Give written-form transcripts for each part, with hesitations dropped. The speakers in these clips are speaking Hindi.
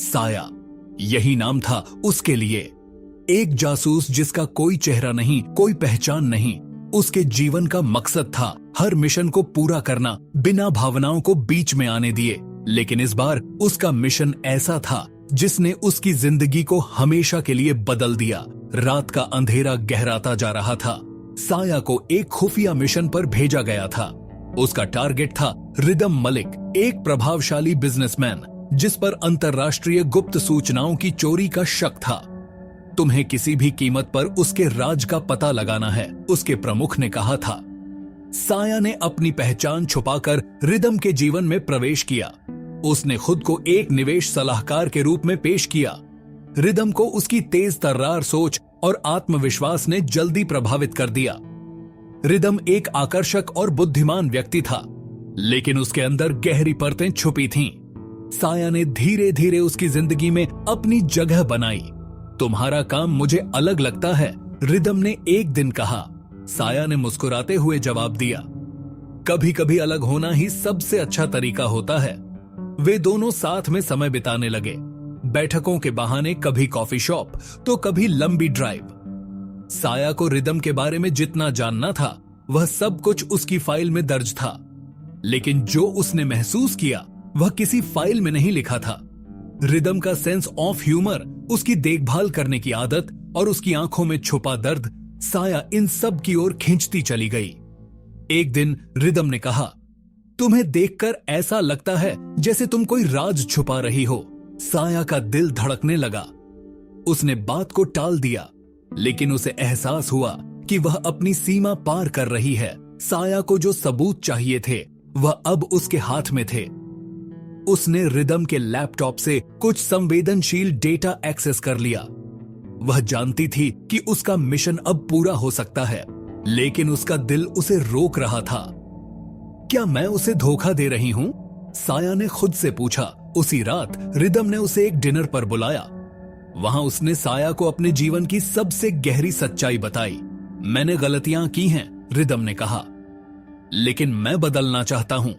साया, यही नाम था उसके लिए। एक जासूस जिसका कोई चेहरा नहीं, कोई पहचान नहीं। उसके जीवन का मकसद था हर मिशन को पूरा करना, बिना भावनाओं को बीच में आने दिए। लेकिन इस बार उसका मिशन ऐसा था जिसने उसकी जिंदगी को हमेशा के लिए बदल दिया। रात का अंधेरा गहराता जा रहा था। साया को एक खुफिया मिशन पर भेजा गया था। उसका टारगेट था रिदम मलिक, एक प्रभावशाली बिजनेसमैन जिस पर अंतर्राष्ट्रीय गुप्त सूचनाओं की चोरी का शक था। तुम्हें किसी भी कीमत पर उसके राज का पता लगाना है, उसके प्रमुख ने कहा था। साया ने अपनी पहचान छुपाकर रिदम के जीवन में प्रवेश किया। उसने खुद को एक निवेश सलाहकार के रूप में पेश किया। रिदम को उसकी तेज तर्रार सोच और आत्मविश्वास ने जल्दी प्रभावित कर दिया। रिदम एक आकर्षक और बुद्धिमान व्यक्ति था, लेकिन उसके अंदर गहरी परतें छुपी थीं। साया ने धीरे धीरे उसकी जिंदगी में अपनी जगह बनाई। तुम्हारा काम मुझे अलग लगता है, रिदम ने एक दिन कहा। साया ने मुस्कुराते हुए जवाब दिया, कभी कभी अलग होना ही सबसे अच्छा तरीका होता है। वे दोनों साथ में समय बिताने लगे, बैठकों के बहाने, कभी कॉफी शॉप तो कभी लंबी ड्राइव। साया को रिदम के बारे में जितना जानना था वह सब कुछ उसकी फाइल में दर्ज था, लेकिन जो उसने महसूस किया वह किसी फाइल में नहीं लिखा था। रिदम का सेंस ऑफ ह्यूमर, उसकी देखभाल करने की आदत और उसकी आंखों में छुपा दर्द साया इन सब की ओर खींचती चली गई। एक दिन रिदम ने कहा, तुम्हें देखकर ऐसा लगता है जैसे तुम कोई राज छुपा रही हो। साया का दिल धड़कने लगा। उसने बात को टाल दिया, लेकिन उसे एहसास हुआ कि वह अपनी सीमा पार कर रही है। साया को जो सबूत चाहिए थे वह अब उसके हाथ में थे। उसने रिदम के लैपटॉप से कुछ संवेदनशील डेटा एक्सेस कर लिया। वह जानती थी कि उसका मिशन अब पूरा हो सकता है, लेकिन उसका दिल उसे रोक रहा था। क्या मैं उसे धोखा दे रही हूं? साया ने खुद से पूछा। उसी रात रिदम ने उसे एक डिनर पर बुलाया। वहां उसने साया को अपने जीवन की सबसे गहरी सच्चाई बताई। मैंने गलतियां की हैं, रिदम ने कहा, लेकिन मैं बदलना चाहता हूं,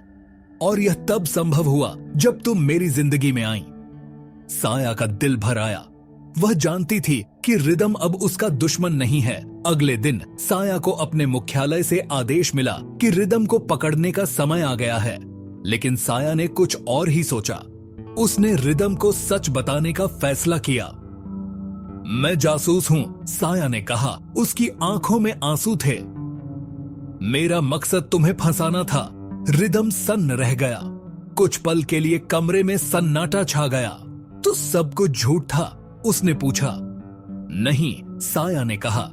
और यह तब संभव हुआ जब तुम मेरी जिंदगी में आई। साया का दिल भर आया। वह जानती थी कि रिदम अब उसका दुश्मन नहीं है। अगले दिन साया को अपने मुख्यालय से आदेश मिला कि रिदम को पकड़ने का समय आ गया है, लेकिन साया ने कुछ और ही सोचा। उसने रिदम को सच बताने का फैसला किया। मैं जासूस हूं, साया ने कहा। उसकी आंखों में आंसू थे। मेरा मकसद तुम्हें फंसाना था। रिदम सन्न रह गया। कुछ पल के लिए कमरे में सन्नाटा छा गया। तो सब कुछ झूठ था? उसने पूछा। नहीं, साया ने कहा,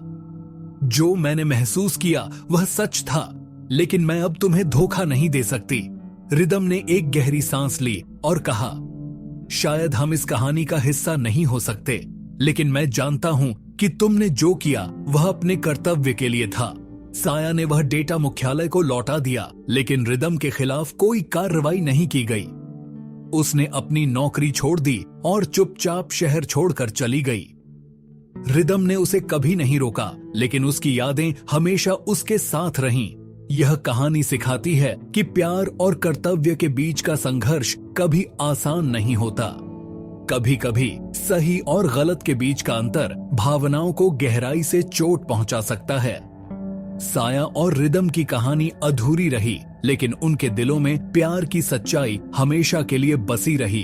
जो मैंने महसूस किया वह सच था, लेकिन मैं अब तुम्हें धोखा नहीं दे सकती। रिदम ने एक गहरी सांस ली और कहा, शायद हम इस कहानी का हिस्सा नहीं हो सकते, लेकिन मैं जानता हूं कि तुमने जो किया वह अपने कर्तव्य के लिए था। साया ने वह डेटा मुख्यालय को लौटा दिया, लेकिन रिदम के खिलाफ कोई कार्रवाई नहीं की गई। उसने अपनी नौकरी छोड़ दी और चुपचाप शहर छोड़कर चली गई। रिदम ने उसे कभी नहीं रोका, लेकिन उसकी यादें हमेशा उसके साथ रहीं। यह कहानी सिखाती है कि प्यार और कर्तव्य के बीच का संघर्ष कभी आसान नहीं होता। कभी कभी सही और गलत के बीच का अंतर भावनाओं को गहराई से चोट पहुंचा सकता है। साया और रिदम की कहानी अधूरी रही, लेकिन उनके दिलों में प्यार की सच्चाई हमेशा के लिए बसी रही।